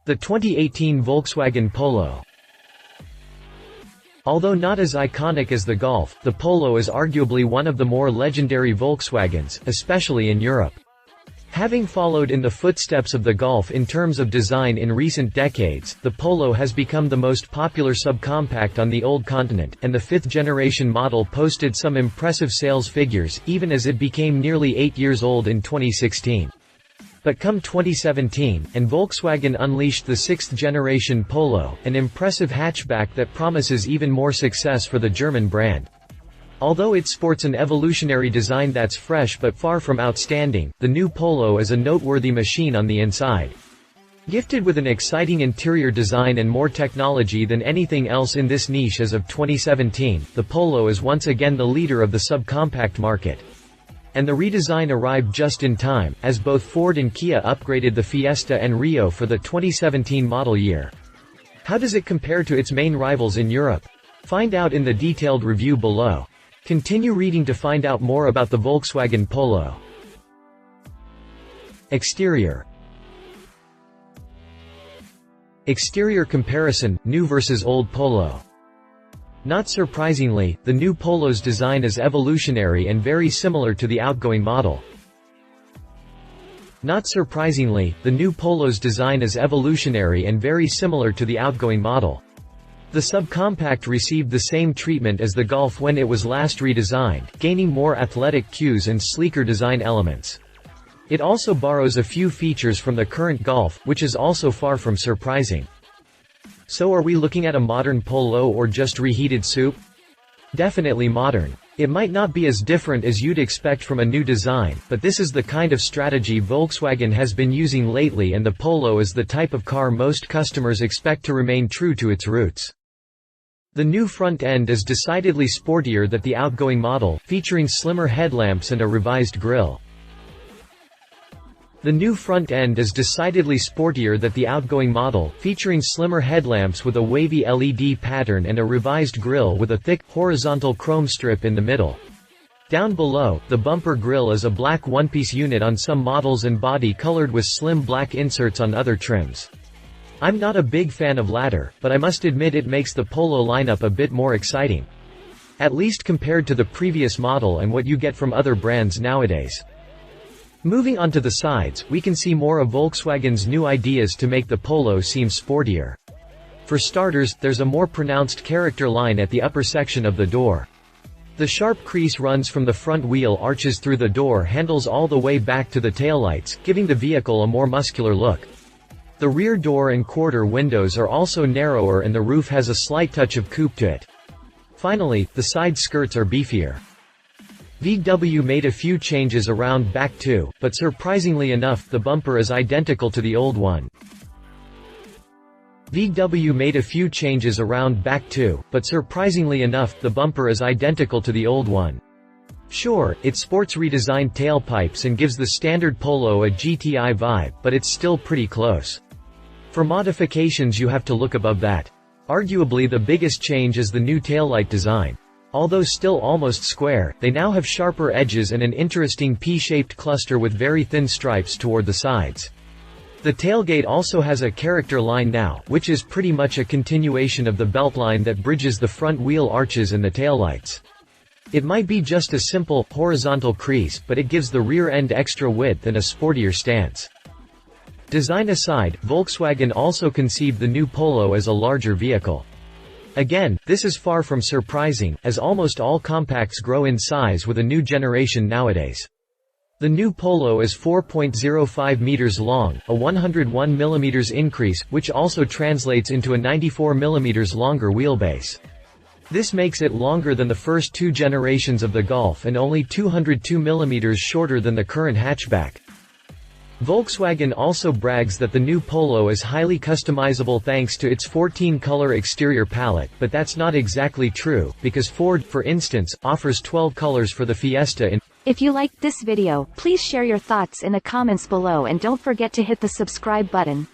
The 2018 Volkswagen Polo. Although not as iconic as the Golf, the Polo is arguably one of the more legendary Volkswagens, especially in Europe. Having followed in the footsteps of the Golf in terms of design in recent decades, the Polo has become the most popular subcompact on the old continent, and the fifth-generation model posted some impressive sales figures, even as it became nearly 8 years old in 2016. But come 2017, and Volkswagen unleashed the sixth-generation Polo, an impressive hatchback that promises even more success for the German brand. Although it sports an evolutionary design that's fresh but far from outstanding, the new Polo is a noteworthy machine on the inside. Gifted with an exciting interior design and more technology than anything else in this niche as of 2017, the Polo is once again the leader of the subcompact market. And the redesign arrived just in time, as both Ford and Kia upgraded the Fiesta and Rio for the 2017 model year. How does it compare to its main rivals in Europe? Find out in the detailed review below. Continue reading to find out more about the Volkswagen Polo. Exterior. Exterior comparison, new versus old Polo. Not surprisingly, the new Polo's design is evolutionary and very similar to the outgoing model. Not surprisingly, the new Polo's design is evolutionary and very similar to the outgoing model. The subcompact received the same treatment as the Golf when it was last redesigned, gaining more athletic cues and sleeker design elements. It also borrows a few features from the current Golf, which is also far from surprising. So are we looking at a modern Polo or just reheated soup? Definitely modern. It might not be as different as you'd expect from a new design, but this is the kind of strategy Volkswagen has been using lately, and the Polo is the type of car most customers expect to remain true to its roots. The new front end is decidedly sportier than the outgoing model, featuring slimmer headlamps and a revised grille. The new front end is decidedly sportier than the outgoing model, featuring slimmer headlamps with a wavy LED pattern and a revised grille with a thick, horizontal chrome strip in the middle. Down below, the bumper grille is a black one-piece unit on some models and body colored with slim black inserts on other trims. I'm not a big fan of ladder, but I must admit it makes the Polo lineup a bit more exciting. At least compared to the previous model and what you get from other brands nowadays. Moving on to the sides, we can see more of Volkswagen's new ideas to make the Polo seem sportier. For starters, there's a more pronounced character line at the upper section of the door. The sharp crease runs from the front wheel arches through the door handles all the way back to the taillights, giving the vehicle a more muscular look. The rear door and quarter windows are also narrower and the roof has a slight touch of coupe to it. Finally, the side skirts are beefier. VW made a few changes around back too, but surprisingly enough the bumper is identical to the old one. VW made a few changes around back too, but surprisingly enough the bumper is identical to the old one. Sure, it sports redesigned tailpipes and gives the standard Polo a GTI vibe, but it's still pretty close. For modifications you have to look above that. Arguably the biggest change is the new taillight design. Although still almost square, they now have sharper edges and an interesting P-shaped cluster with very thin stripes toward the sides. The tailgate also has a character line now, which is pretty much a continuation of the beltline that bridges the front wheel arches and the taillights. It might be just a simple, horizontal crease, but it gives the rear end extra width and a sportier stance. Design aside, Volkswagen also conceived the new Polo as a larger vehicle. Again, this is far from surprising, as almost all compacts grow in size with a new generation nowadays. The new Polo is 4.05 meters long, a 101 mm increase, which also translates into a 94 mm longer wheelbase. This makes it longer than the first two generations of the Golf and only 202 mm shorter than the current hatchback. Volkswagen also brags that the new Polo is highly customizable thanks to its 14-color exterior palette, but that's not exactly true, because Ford, for instance, offers 12 colors for the Fiesta in. If you liked this video, please share your thoughts in the comments below and don't forget to hit the subscribe button.